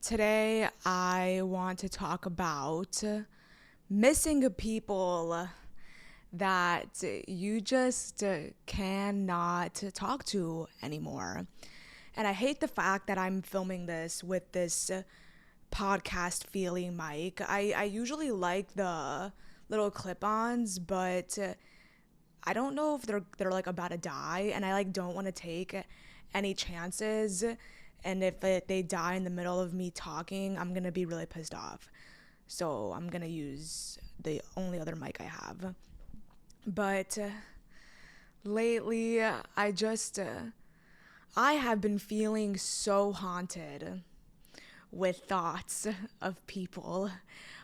Today, I want to talk about missing people that you just cannot talk to anymore. And I hate the fact that I'm filming this with this podcast feeling mic. I usually like the little clip-ons, but I don't know if they're like about to die, and I like don't want to take any chances. And if they die in the middle of me talking, I'm gonna be really pissed off. So I'm gonna use the only other mic I have. But lately, I have been feeling so haunted with thoughts of people,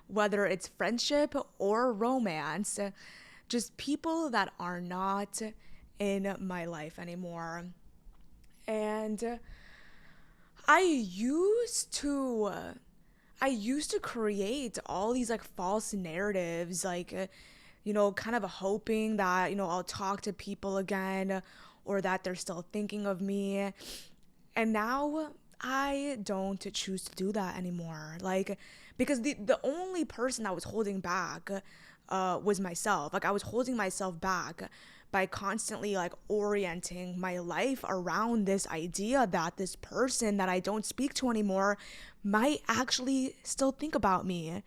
whether it's friendship or romance, just people that are not in my life anymore. And I used to I used to create all these like false narratives, like kind of hoping that I'll talk to people again, or that they're still thinking of me. And now I don't choose to do that anymore. Like, because the only person that was holding back was myself. Like, I was holding myself back by constantly like orienting my life around this idea that this person that I don't speak to anymore might actually still think about me.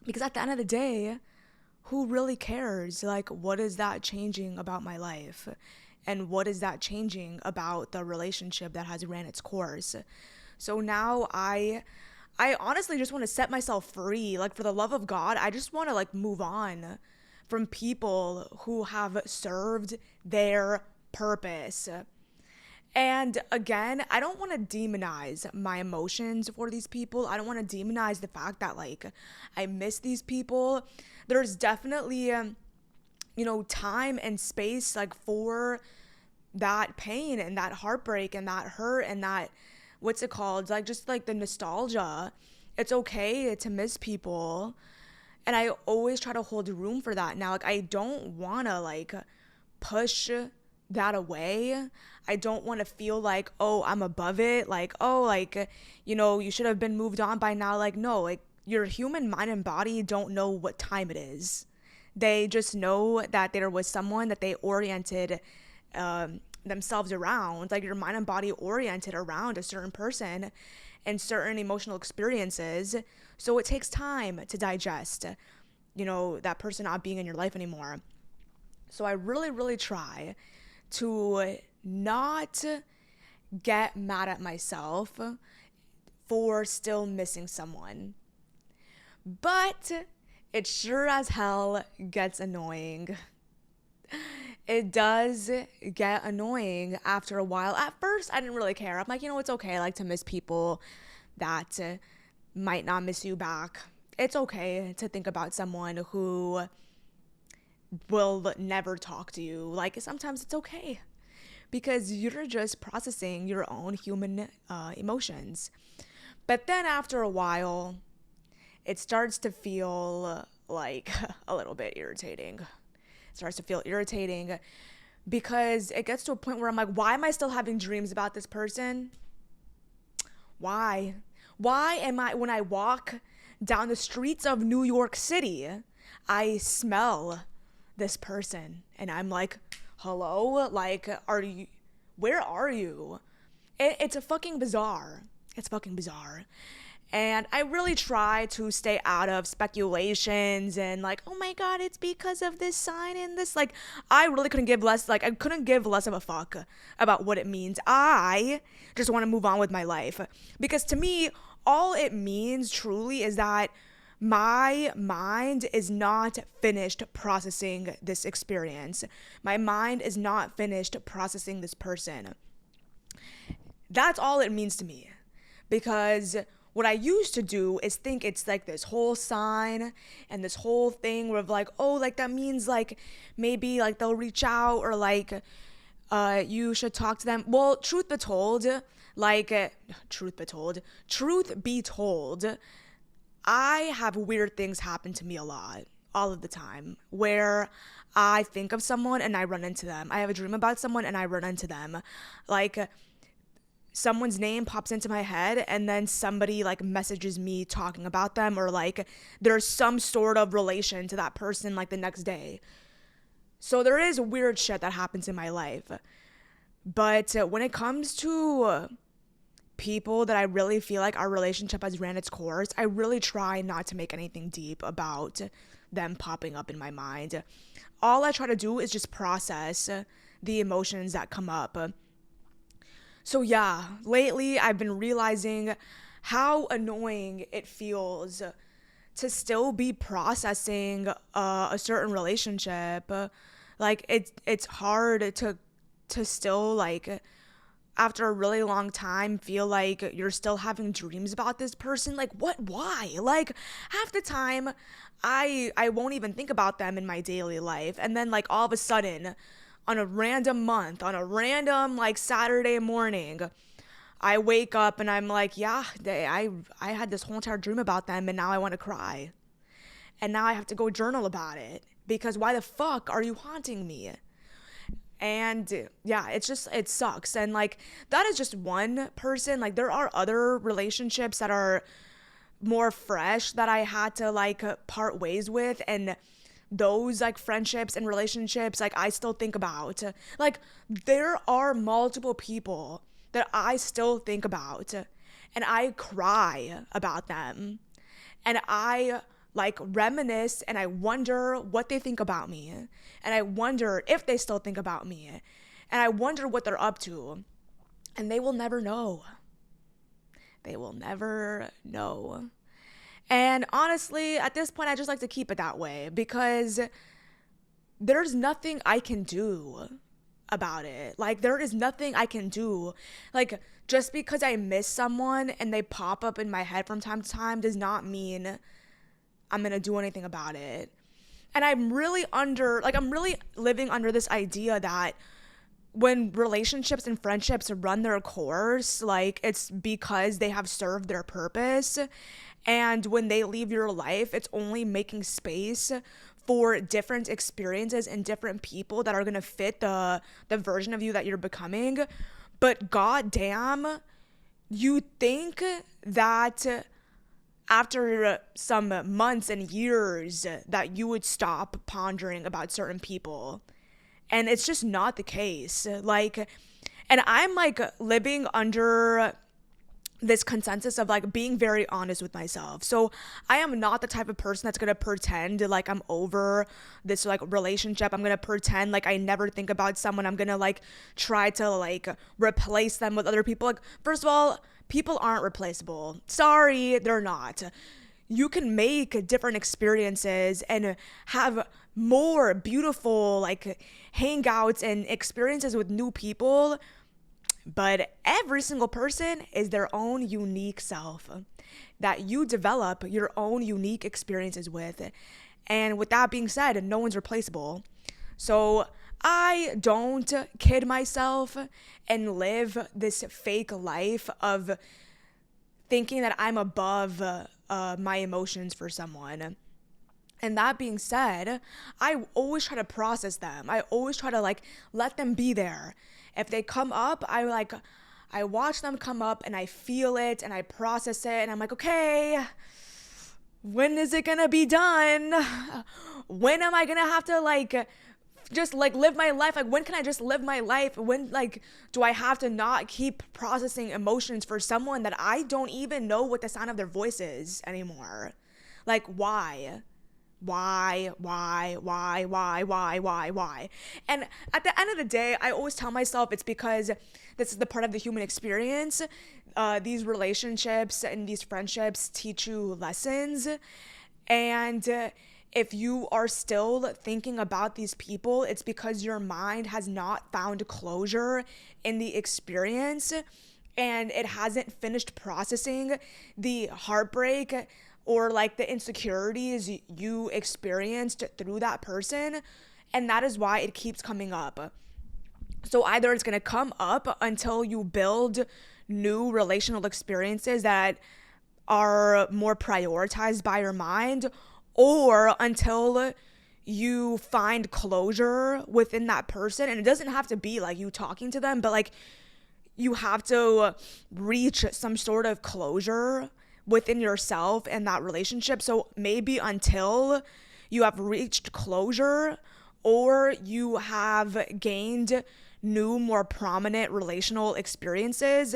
Because at the end of the day, who really cares? Like, what is that changing about my life? And what is that changing about the relationship that has ran its course? So now I honestly just want to set myself free. Like, for the love of God, I just want to like move on from people who have served their purpose. And again, I don't want to demonize my emotions for these people. I don't want to demonize the fact that like I miss these people. There's definitely time and space like for that pain and that heartbreak and that hurt and that, what's it called, like just like the nostalgia. It's okay to miss people, and I always try to hold room for that now. Like, I don't want to like push that away. I don't want to feel like, oh, I'm above it, like, oh, like, you should have been moved on by now. Like, no, like, your human mind and body don't know what time it is. They just know that there was someone that they oriented themselves around. Like, your mind and body oriented around a certain person and certain emotional experiences. So it takes time to digest, that person not being in your life anymore. So I really, really try to not get mad at myself for still missing someone. But it sure as hell gets annoying. It does get annoying after a while. At first, I didn't really care. I'm like, it's okay. I like to miss people that might not miss you back. It's okay to think about someone who will never talk to you. Like, sometimes it's okay because you're just processing your own human emotions. But then after a while, it starts to feel like a little bit irritating. It starts to feel irritating because it gets to a point where I'm like, why am I still having dreams about this person? Why? Why am I, when I walk down the streets of New York City, I smell this person and I'm like, hello? Like, where are you? It's a fucking bizarre. It's fucking bizarre. And I really try to stay out of speculations and like, oh my God, it's because of this sign and this. Like, I really couldn't give less of a fuck about what it means. I just want to move on with my life. Because to me, all it means truly is that my mind is not finished processing this experience. My mind is not finished processing this person. That's all it means to me. Because what I used to do is think it's like this whole sign and this whole thing where like, oh, like that means like maybe like they'll reach out or like you should talk to them. Well, truth be told, I have weird things happen to me a lot, all of the time, where I think of someone and I run into them. I have a dream about someone and I run into them. Like, someone's name pops into my head and then somebody like messages me talking about them, or like there's some sort of relation to that person like the next day. So there is weird shit that happens in my life. But when it comes to people that I really feel like our relationship has ran its course, I really try not to make anything deep about them popping up in my mind. All I try to do is just process the emotions that come up. So yeah, lately I've been realizing how annoying it feels to still be processing a certain relationship. Like it's hard to still like after a really long time feel like you're still having dreams about this person. Like why? Like half the time I won't even think about them in my daily life, and then like all of a sudden on a random month, on a random like Saturday morning, I wake up and I'm like, yeah, I had this whole entire dream about them and now I want to cry. And now I have to go journal about it because why the fuck are you haunting me? And yeah, it sucks. And like, that is just one person. Like, there are other relationships that are more fresh that I had to like part ways with. And those like friendships and relationships, like I still think about. Like, there are multiple people that I still think about and I cry about them. And I like reminisce and I wonder what they think about me. And I wonder if they still think about me. And I wonder what they're up to. And they will never know. They will never know. And honestly, at this point, I just like to keep it that way because there's nothing I can do about it. Like, there is nothing I can do. Like, just because I miss someone and they pop up in my head from time to time does not mean I'm going to do anything about it. And I'm really living under this idea that when relationships and friendships run their course, like, it's because they have served their purpose. And when they leave your life, it's only making space for different experiences and different people that are going to fit the version of you that you're becoming. But goddamn, you think that after some months and years that you would stop pondering about certain people. And it's just not the case. Like, and I'm like living under this consensus of like being very honest with myself. So I am not the type of person that's gonna pretend like I'm over this like relationship. I'm gonna pretend like I never think about someone. I'm gonna like try to like replace them with other people. Like, first of all, people aren't replaceable. Sorry, they're not. You can make different experiences and have more beautiful like hangouts and experiences with new people. But every single person is their own unique self that you develop your own unique experiences with. And with that being said, no one's replaceable. So I don't kid myself and live this fake life of thinking that I'm above my emotions for someone. And that being said, I always try to process them. I always try to like let them be there. If they come up, I watch them come up and I feel it and I process it and I'm like, okay, when is it gonna be done? When am I gonna have to like just like live my life? Like, when can I just live my life? When like do I have to not keep processing emotions for someone that I don't even know what the sound of their voice is anymore? Like, why? Why? And at the end of the day, I always tell myself it's because this is the part of the human experience. These relationships and these friendships teach you lessons. And if you are still thinking about these people, it's because your mind has not found closure in the experience and it hasn't finished processing the heartbreak or like the insecurities you experienced through that person. And that is why it keeps coming up. So either it's going to come up until you build new relational experiences that are more prioritized by your mind, or until you find closure within that person. And it doesn't have to be like you talking to them, but like you have to reach some sort of closure within yourself and that relationship. So maybe until you have reached closure or you have gained new, more prominent relational experiences,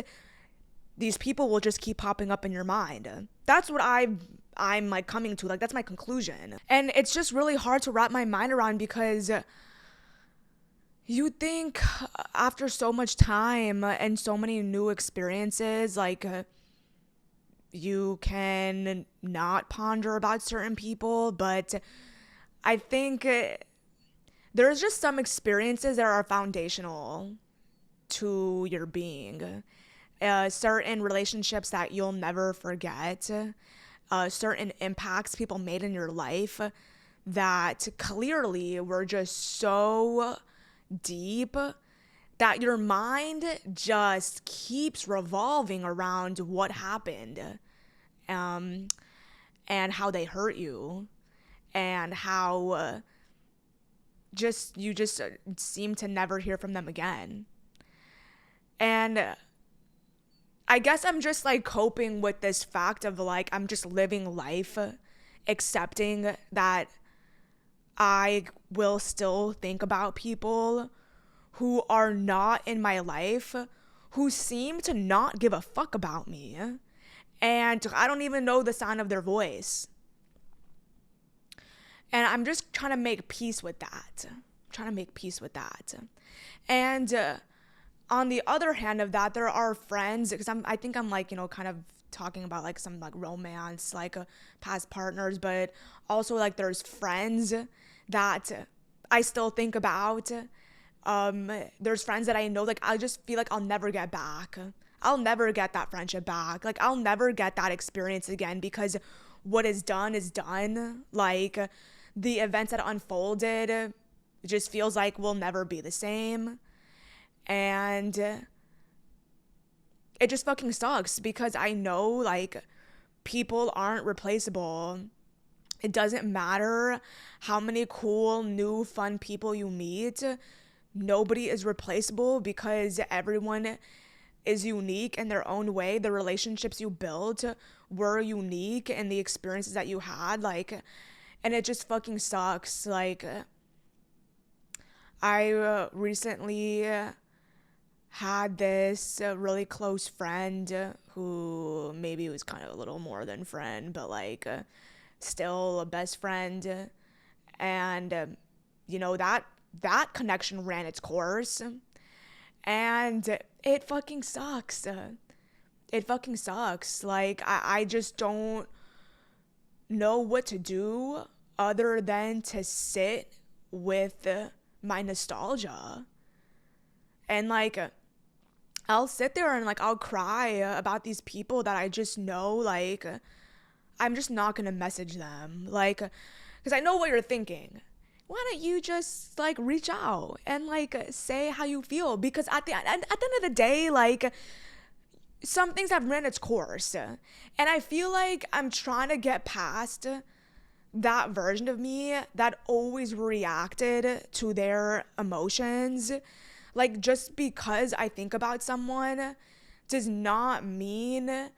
these people will just keep popping up in your mind. That's what I'm like coming to. Like, that's my conclusion. And it's just really hard to wrap my mind around, because you think after so much time and so many new experiences, like, you can not ponder about certain people, but I think there's just some experiences that are foundational to your being. Certain relationships that you'll never forget, certain impacts people made in your life that clearly were just so deep that your mind just keeps revolving around what happened, and how they hurt you, and how you just seem to never hear from them again. And I guess I'm just like coping with this fact of like, I'm just living life accepting that I will still think about people who are not in my life, who seem to not give a fuck about me, and I don't even know the sound of their voice. And I'm just trying to make peace with that. And on the other hand of that, there are friends, because I think I'm like, kind of talking about like some like romance, like past partners, but also like there's friends that I still think about. There's friends that I know, like, I just feel like I'll never get back. I'll never get that friendship back. Like, I'll never get that experience again, because what is done is done. Like, the events that unfolded, it just feels like we'll never be the same. And it just fucking sucks, because I know, like, people aren't replaceable. It doesn't matter how many cool, new, fun people you meet. Nobody is replaceable, because everyone is unique in their own way. The relationships you built were unique, and the experiences that you had, like, and it just fucking sucks. Like, I recently had this really close friend who maybe was kind of a little more than friend, but like still a best friend. And, that connection ran its course, and it fucking sucks. Like, I just don't know what to do other than to sit with my nostalgia. And like, I'll sit there and like, I'll cry about these people that I just know, like, I'm just not gonna message them. Like, because I know what you're thinking. Why don't you just like reach out and like say how you feel? Because at the end of the day, like, some things have run its course, and I feel like I'm trying to get past that version of me that always reacted to their emotions. Like, just because I think about someone does not mean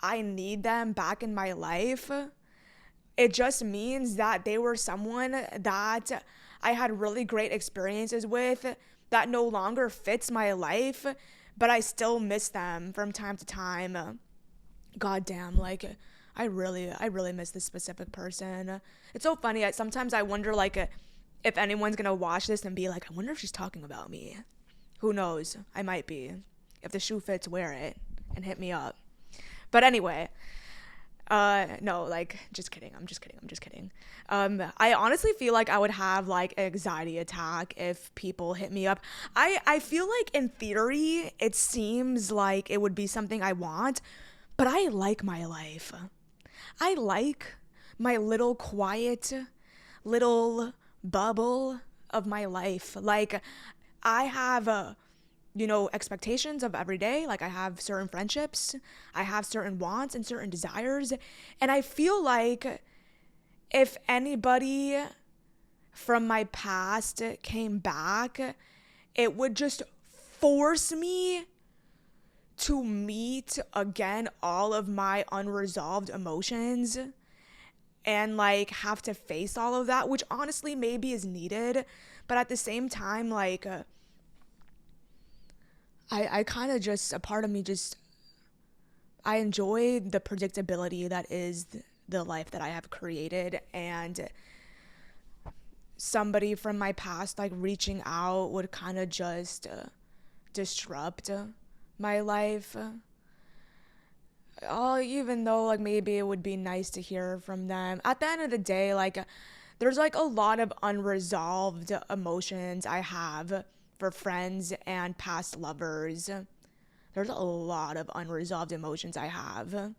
I need them back in my life. It just means that they were someone that I had really great experiences with that no longer fits my life, but I still miss them from time to time. God damn, like, I really miss this specific person. It's so funny. Sometimes I wonder, like, if anyone's gonna watch this and be like, I wonder if she's talking about me. Who knows? I might be. If the shoe fits, wear it and hit me up. But anyway, no, like, just kidding. I'm just kidding. I honestly feel like I would have like an anxiety attack if people hit me up. I feel like in theory, it seems like it would be something I want, but I like my life. I like my little quiet little bubble of my life. Like, I have expectations of every day. Like, I have certain friendships, I have certain wants and certain desires, and I feel like if anybody from my past came back, it would just force me to meet again all of my unresolved emotions and like have to face all of that, which honestly maybe is needed, but at the same time, like I kind of just, a part of me just, I enjoy the predictability that is the life that I have created, and somebody from my past like reaching out would kind of just disrupt my life. Even though like maybe it would be nice to hear from them. At the end of the day, like there's like a lot of unresolved emotions I have for friends and past lovers. There's a lot of unresolved emotions I have.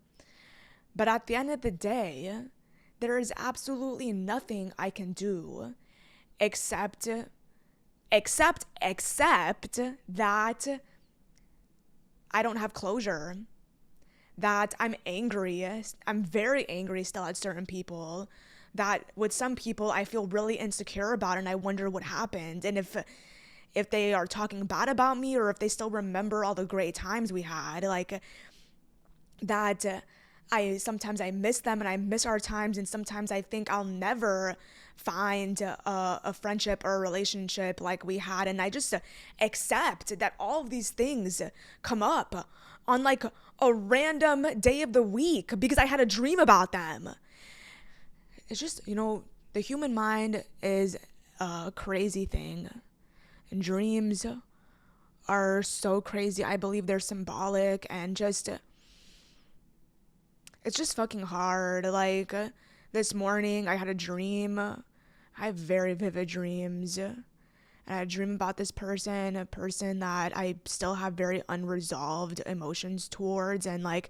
But at the end of the day, there is absolutely nothing I can do except that I don't have closure. That I'm angry. I'm very angry still at certain people. That with some people I feel really insecure about, and I wonder what happened. And if they are talking bad about me, or if they still remember all the great times we had, like that sometimes I miss them and I miss our times, and sometimes I think I'll never find a friendship or a relationship like we had, and I just accept that all of these things come up on like a random day of the week because I had a dream about them. It's just, the human mind is a crazy thing, and dreams are so crazy. I believe they're symbolic, and just it's just fucking hard. Like this morning I had a dream. I have very vivid dreams. And I had a dream about this person, a person that I still have very unresolved emotions towards. And like,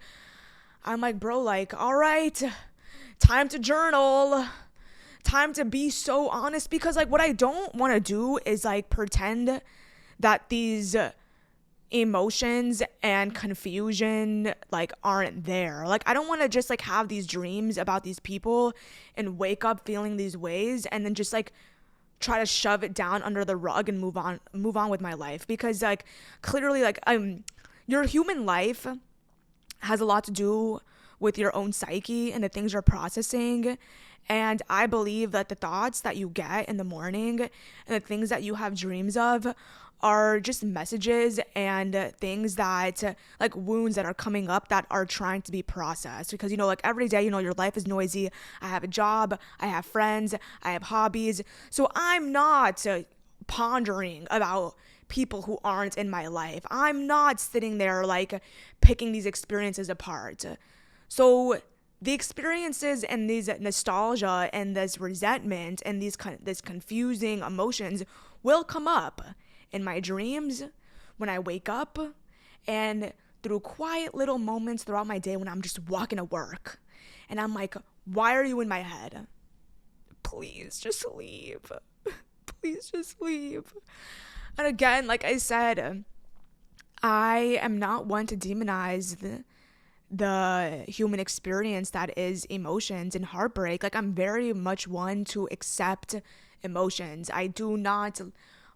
I'm like, bro, like, all right, time to journal. Time to be so honest, because like what I don't want to do is like pretend that these emotions and confusion like aren't there. Like I don't want to just like have these dreams about these people and wake up feeling these ways and then just like try to shove it down under the rug and move on with my life, because like clearly like your human life has a lot to do with your own psyche and the things you're processing. And I believe that the thoughts that you get in the morning and the things that you have dreams of are just messages and things that like wounds that are coming up that are trying to be processed. Because like every day, your life is noisy. I have a job, I have friends, I have hobbies, so I'm not pondering about people who aren't in my life. I'm not sitting there like picking these experiences apart. So the experiences and these nostalgia and this resentment and this confusing emotions will come up in my dreams, when I wake up, and through quiet little moments throughout my day when I'm just walking to work. And I'm like, why are you in my head? Please just leave. Please just leave. And again, like I said, I am not one to demonize the human experience that is emotions and heartbreak. Like I'm very much one to accept emotions. I do not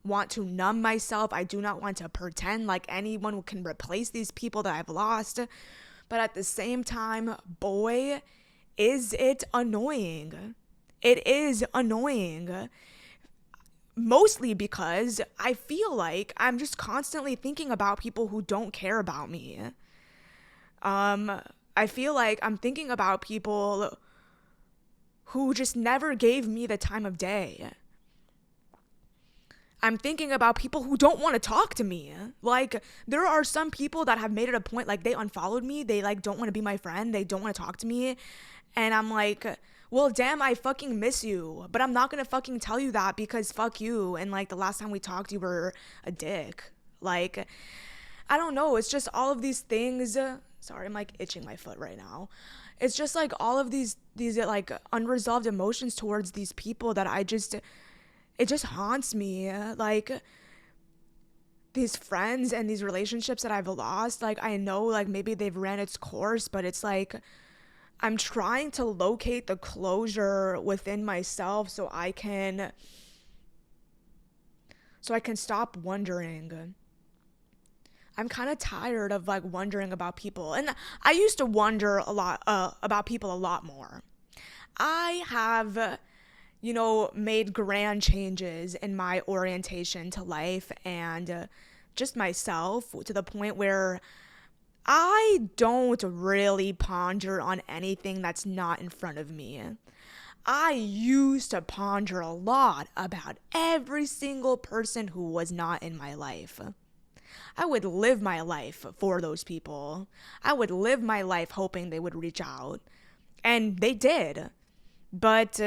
want to numb myself. I do not want to pretend like anyone can replace these people that I've lost. But at the same time, boy, is it annoying. It is annoying. Mostly because I feel like I'm just constantly thinking about people who don't care about me. I feel like I'm thinking about people who just never gave me the time of day. I'm thinking about people who don't want to talk to me. Like, there are some people that have made it a point, like, they unfollowed me. They, like, don't want to be my friend. They don't want to talk to me. And I'm like, well, damn, I fucking miss you. But I'm not going to fucking tell you that because fuck you. And, like, the last time we talked, you were a dick. Like, I don't know. It's just all of these things. Sorry, I'm, like, itching my foot right now. It's just, like, all of these like, unresolved emotions towards these people that it just haunts me. Like, these friends and these relationships that I've lost, like, I know, like, maybe they've ran its course, but it's like I'm trying to locate the closure within myself so I can stop wondering. I'm kind of tired of like wondering about people. And I used to wonder a lot about people a lot more. I have, made grand changes in my orientation to life and just myself to the point where I don't really ponder on anything that's not in front of me. I used to ponder a lot about every single person who was not in my life. I would live my life for those people. I would live my life hoping they would reach out. And they did. But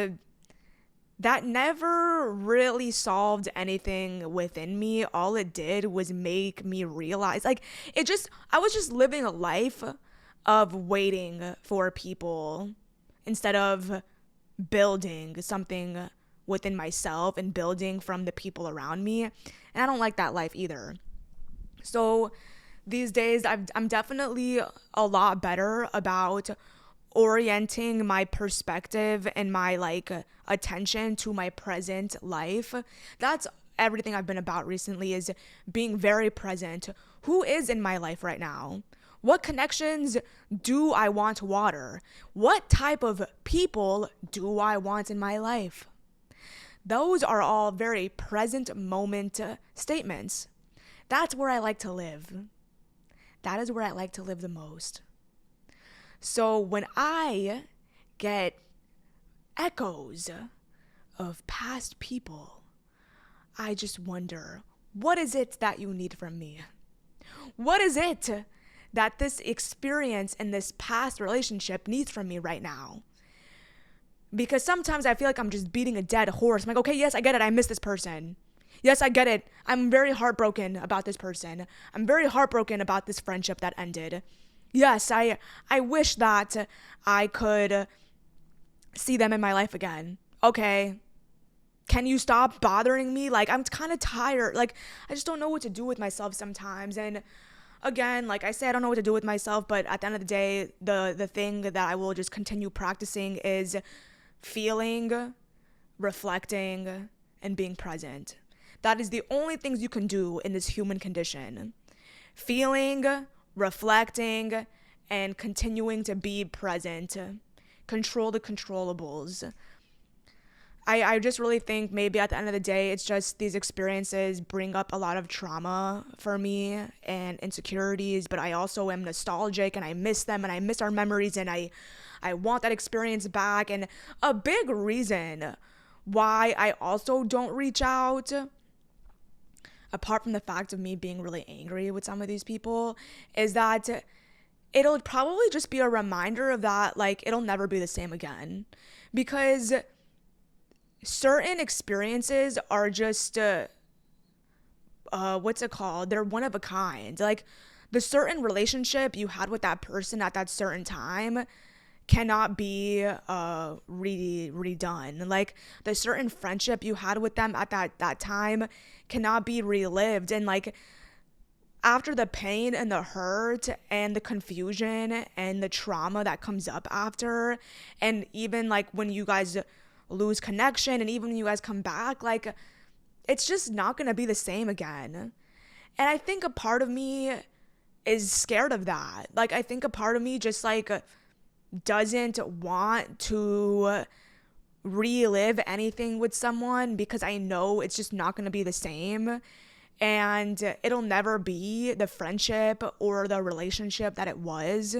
that never really solved anything within me. All it did was make me realize, I was just living a life of waiting for people instead of building something within myself and building from the people around me. And I don't like that life either. So these days, I'm definitely a lot better about orienting my perspective and my attention to my present life. That's everything I've been about recently, is being very present. Who is in my life right now? What connections do I want to water? What type of people do I want in my life? Those are all very present moment statements. That's where I like to live. That is where I like to live the most. So when I get echoes of past people, I just wonder, what is it that you need from me? What is it that this experience in this past relationship needs from me right now? Because sometimes I feel like I'm just beating a dead horse. I'm like, okay, yes, I get it. I miss this person. Yes, I get it. I'm very heartbroken about this person. I'm very heartbroken about this friendship that ended. Yes, I wish that I could see them in my life again. Okay. Can you stop bothering me? I'm kind of tired. I just don't know what to do with myself sometimes. And again, like I say, I don't know what to do with myself, but at the end of the day, the thing that I will just continue practicing is feeling, reflecting, and being present. That is the only things you can do in this human condition. Feeling, reflecting, and continuing to be present. Control the controllables. I just really think maybe at the end of the day, it's just these experiences bring up a lot of trauma for me and insecurities, but I also am nostalgic and I miss them and I miss our memories and I want that experience back. And a big reason why I also don't reach out, apart from the fact of me being really angry with some of these people, is that it'll probably just be a reminder of that, it'll never be the same again. Because certain experiences are just, what's it called? They're one of a kind. The certain relationship you had with that person at that certain time cannot be redone. The certain friendship you had with them at that time cannot be relived. And after the pain and the hurt and the confusion and the trauma that comes up after, and even when you guys lose connection and even when you guys come back, it's just not gonna be the same again. And I think a part of me is scared of that. I think a part of me just doesn't want to relive anything with someone because I know it's just not gonna be the same. And it'll never be the friendship or the relationship that it was.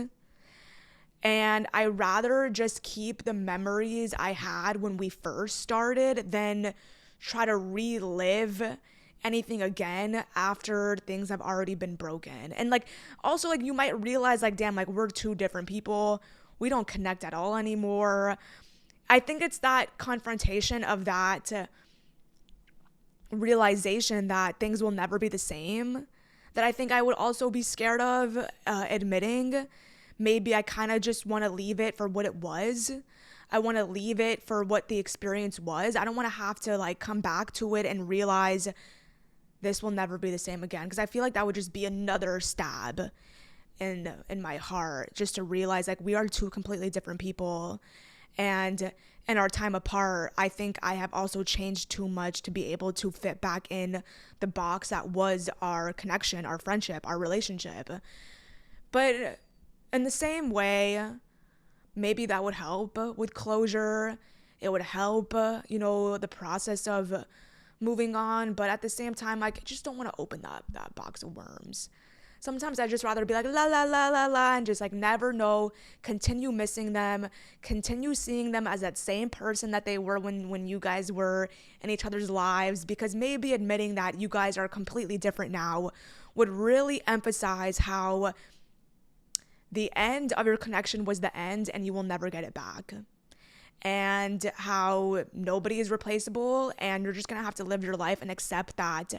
And I rather just keep the memories I had when we first started than try to relive anything again after things have already been broken. And also you might realize damn, we're two different people. We don't connect at all anymore. I think it's that confrontation of that realization that things will never be the same that I think I would also be scared of admitting. Maybe I kind of just want to leave it for what it was. I want to leave it for what the experience was. I don't want to have to come back to it and realize this will never be the same again, because I feel like that would just be another stab in my heart, just to realize we are two completely different people And in our time apart, I think I have also changed too much to be able to fit back in the box that was our connection, our friendship, our relationship. But in the same way, maybe that would help with closure. It would help, the process of moving on. But at the same time, I just don't want to open that box of worms. Sometimes I just rather be like la la la la la and just like never know, continue missing them, continue seeing them as that same person that they were when you guys were in each other's lives, because maybe admitting that you guys are completely different now would really emphasize how the end of your connection was the end and you will never get it back. And how nobody is replaceable and you're just going to have to live your life and accept that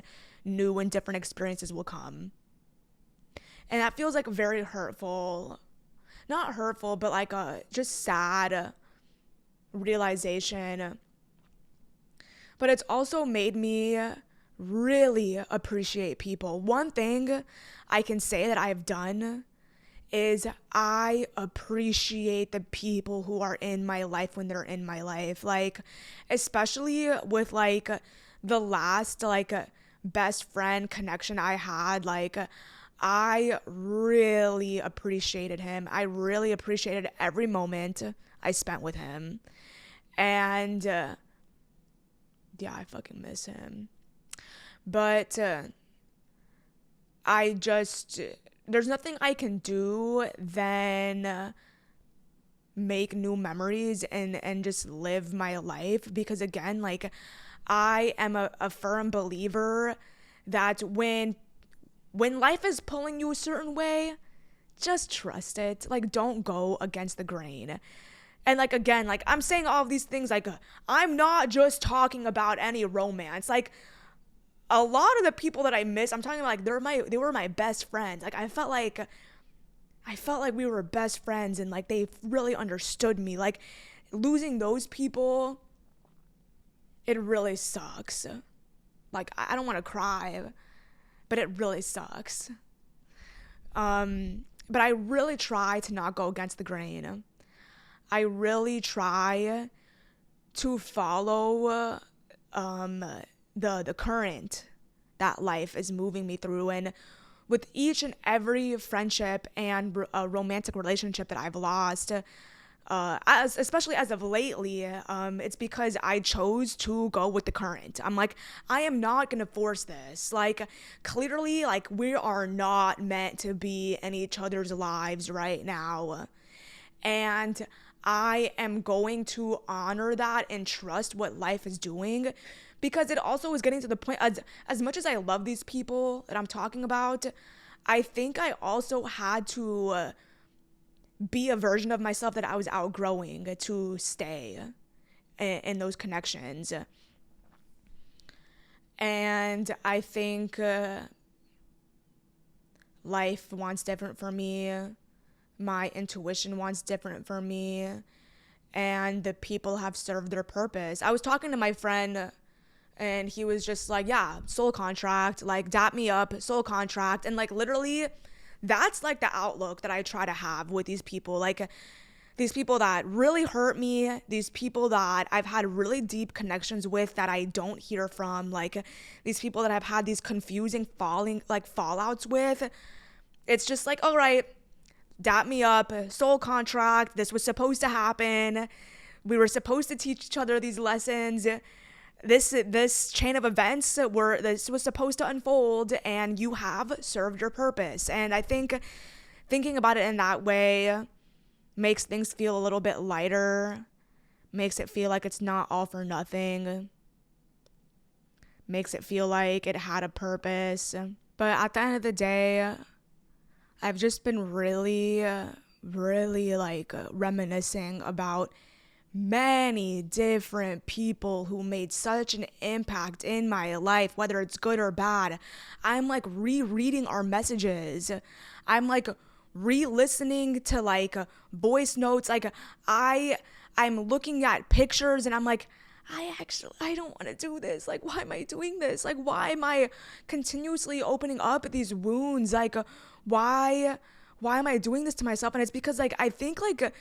new and different experiences will come. And that feels like very hurtful. Not hurtful, but like a just sad realization. But it's also made me really appreciate people. One thing I can say that I've done is I appreciate the people who are in my life when they're in my life. Like, especially with like the last like best friend connection I had, like I really appreciated him. I really appreciated every moment I spent with him. And yeah, I fucking miss him. But there's nothing I can do than make new memories and just live my life. Because again, like I am a firm believer that when life is pulling you a certain way, just trust it. Like, don't go against the grain. And like, again, like I'm saying all of these things, like I'm not just talking about any romance. Like a lot of the people that I miss, I'm talking about like they were my best friends. Like I felt like we were best friends and like they really understood me. Like losing those people, it really sucks. Like I don't want to cry, but it really sucks. But I really try to not go against the grain. I really try to follow the current that life is moving me through. And with each and every friendship and romantic relationship that I've lost, especially as of lately, it's because I chose to go with the current. I'm like, I am not gonna force this. Like, clearly, like we are not meant to be in each other's lives right now, and I am going to honor that and trust what life is doing, because it also is getting to the point, as much as I love these people that I'm talking about, I think I also had to be a version of myself that I was outgrowing to stay in those connections. And I think life wants different for me. My intuition wants different for me. And the people have served their purpose. I was talking to my friend and he was just like, yeah, soul contract, like dap me up, soul contract. And like literally that's like the outlook that I try to have with these people. Like these people that really hurt me, these people that I've had really deep connections with that I don't hear from, like these people that I've had these confusing fallouts with. It's just like, all right, dap me up, soul contract, this was supposed to happen. We were supposed to teach each other these lessons. This chain of events this was supposed to unfold, and you have served your purpose. And I think thinking about it in that way makes things feel a little bit lighter, makes it feel like it's not all for nothing, makes it feel like it had a purpose. But at the end of the day, I've just been really, really like reminiscing about many different people who made such an impact in my life, whether it's good or bad. I'm like rereading our messages. I'm like re-listening to like voice notes. Like I'm looking at pictures and I'm like, I don't want to do this. Like, why am I doing this? Like, why am I continuously opening up these wounds? Like, why am I doing this to myself? And it's because like, I think like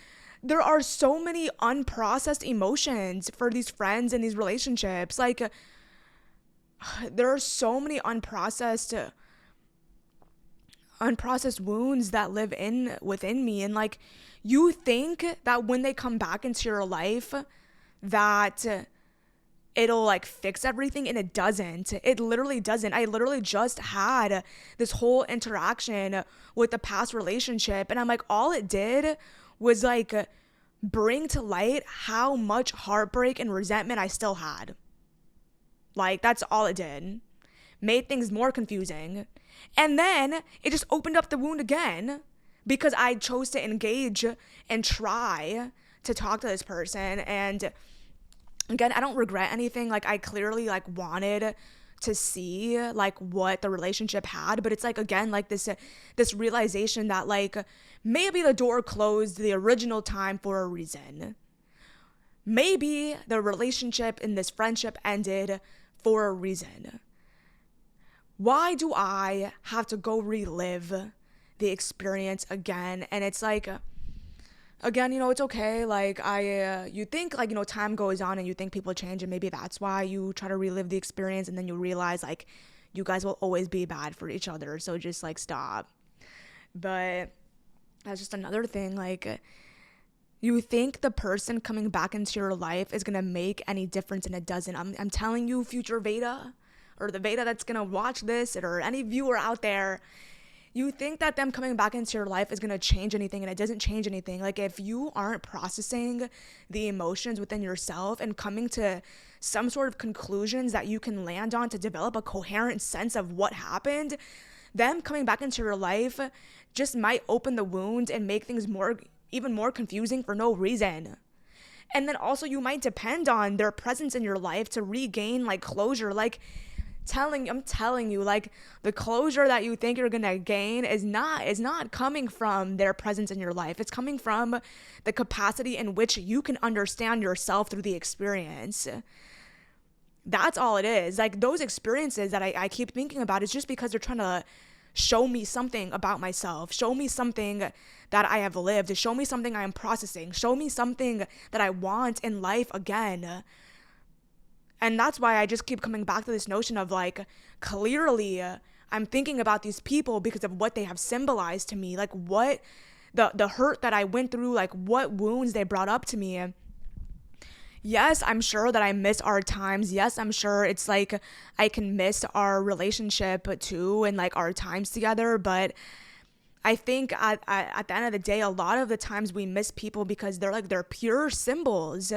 there are so many unprocessed emotions for these friends and these relationships. Like, there are so many unprocessed wounds that live within me. And like, you think that when they come back into your life that it'll like fix everything, and it doesn't. It literally doesn't. I literally just had this whole interaction with the past relationship, and I'm like, all it did was like bring to light how much heartbreak and resentment I still had. Like, that's all it did. Made things more confusing. And then it just opened up the wound again because I chose to engage and try to talk to this person. And again, I don't regret anything. Like, I clearly like wanted to see like what the relationship had, but it's like, again, like this realization that like maybe the door closed the original time for a reason. Maybe the relationship in this friendship ended for a reason. Why do I have to go relive the experience again? And it's like, again, you know, it's okay. Like, you think like, you know, time goes on and you think people change, and maybe that's why you try to relive the experience, and then you realize like you guys will always be bad for each other. So just like stop. But that's just another thing. Like, you think the person coming back into your life is going to make any difference, and it doesn't. I'm telling you, future vveydaa, or the vveydaa that's going to watch this, or any viewer out there, you think that them coming back into your life is going to change anything, and it doesn't change anything. Like, if you aren't processing the emotions within yourself and coming to some sort of conclusions that you can land on to develop a coherent sense of what happened, them coming back into your life just might open the wound and make things even more confusing for no reason. And then also, you might depend on their presence in your life to regain like closure. Like, I'm telling you, like, the closure that you think you're gonna gain is not coming from their presence in your life. It's coming from the capacity in which you can understand yourself through the experience. That's all it is. Like, those experiences that I keep thinking about is just because they're trying to show me something about myself, show me something that I have lived, show me something I am processing, show me something that I want in life again. And that's why I just keep coming back to this notion of like, clearly I'm thinking about these people because of what they have symbolized to me, like what the hurt that I went through, like what wounds they brought up to me. Yes, I'm sure that I miss our times. Yes, I'm sure it's like I can miss our relationship too, and like our times together. But I think at the end of the day, a lot of the times we miss people because they're pure symbols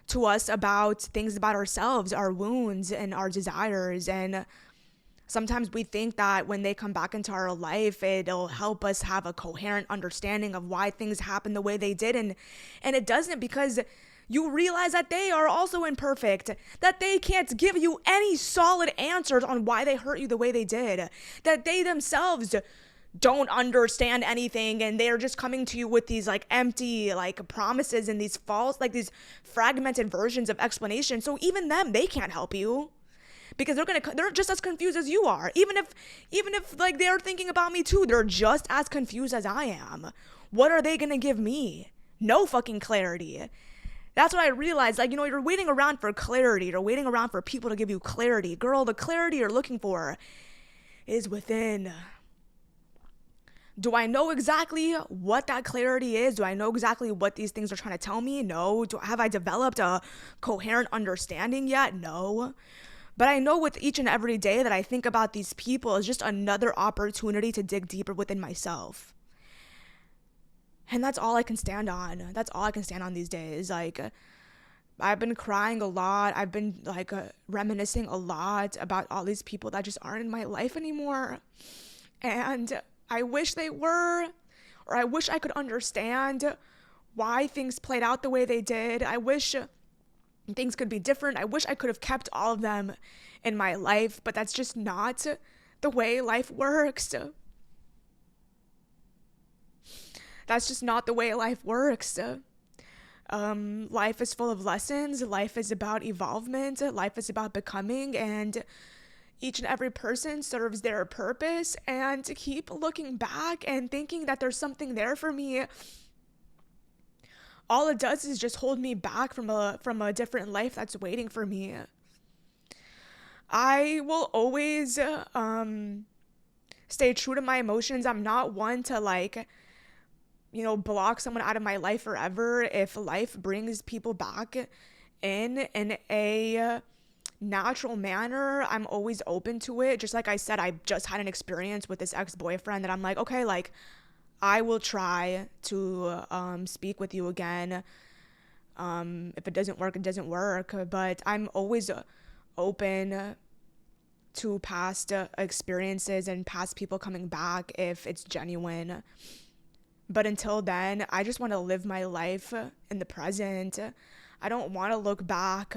to us about things about ourselves, our wounds and our desires. And sometimes we think that when they come back into our life, it'll help us have a coherent understanding of why things happen the way they did. And it doesn't, because you realize that they are also imperfect, that they can't give you any solid answers on why they hurt you the way they did, that they themselves don't understand anything, and they're just coming to you with these like empty like promises and these false, like these fragmented versions of explanation. So even them, they can't help you because they're just as confused as you are. Even if like they're thinking about me too, they're just as confused as I am. What are they gonna give me? No fucking clarity. That's what I realized. Like, you know, you're waiting around for clarity. You're waiting around for people to give you clarity. Girl, the clarity you're looking for is within. Do I know exactly what that clarity is? Do I know exactly what these things are trying to tell me? No. Have I developed a coherent understanding yet? No. But I know with each and every day that I think about these people is just another opportunity to dig deeper within myself. And that's all I can stand on. That's all I can stand on these days. Like, I've been crying a lot. I've been like reminiscing a lot about all these people that just aren't in my life anymore. And I wish they were, or I wish I could understand why things played out the way they did. I wish things could be different. I wish I could have kept all of them in my life, but that's just not the way life works. That's just not the way life works. Life is full of lessons. Life is about evolvement. Life is about becoming, and each and every person serves their purpose. And to keep looking back and thinking that there's something there for me all it does is just hold me back from a different life that's waiting for me. I will always stay true to my emotions. I'm not one to like, block someone out of my life forever. If life brings people back in a natural manner, I'm always open to it. Just like I said, I just had an experience with this ex-boyfriend that I'm like, okay, like I will try to speak with you again. If it doesn't work, it doesn't work. But I'm always open to past experiences and past people coming back if it's genuine. But until then, I just want to live my life in the present. I don't want to look back.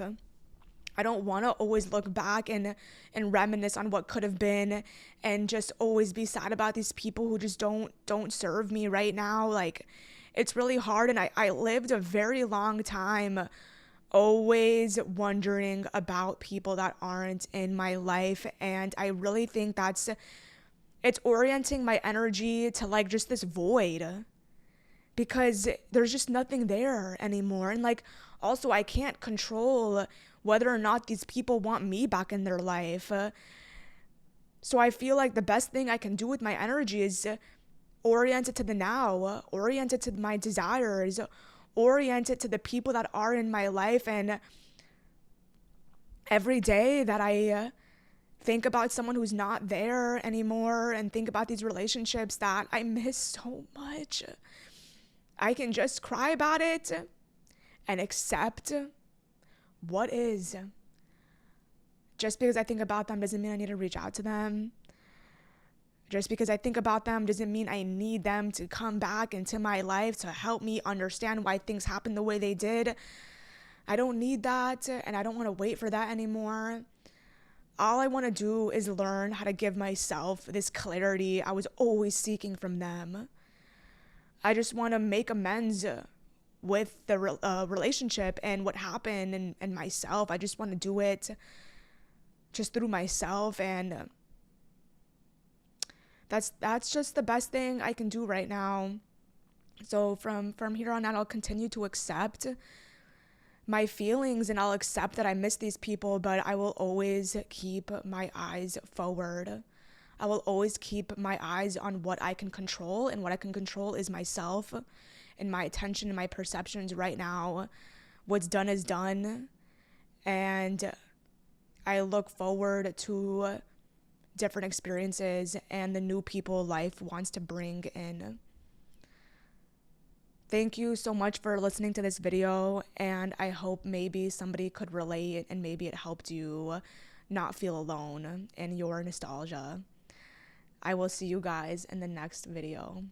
I don't want to always look back and reminisce on what could have been and just always be sad about these people who just don't serve me right now. Like, it's really hard, and I lived a very long time always wondering about people that aren't in my life, and I really think it's orienting my energy to like just this void because there's just nothing there anymore. And like, also, I can't control whether or not these people want me back in their life. So I feel like the best thing I can do with my energy is orient it to the now, orient it to my desires, orient it to the people that are in my life. And every day that I think about someone who's not there anymore and think about these relationships that I miss so much, I can just cry about it and accept what is. Just because I think about them doesn't mean I need to reach out to them. Just because I think about them doesn't mean I need them to come back into my life to help me understand why things happened the way they did. I don't need that, and I don't want to wait for that anymore. All I want to do is learn how to give myself this clarity I was always seeking from them. I just want to make amends with the relationship and what happened and myself. I just want to do it just through myself, and that's just the best thing I can do right now. So from here on out, I'll continue to accept my feelings, and I'll accept that I miss these people, but I will always keep my eyes forward. I will always keep my eyes on what I can control, and what I can control is myself and my attention and my perceptions right now. What's done is done, and I look forward to different experiences and the new people life wants to bring in. Thank you so much for listening to this video, and I hope maybe somebody could relate and maybe it helped you not feel alone in your nostalgia. I will see you guys in the next video.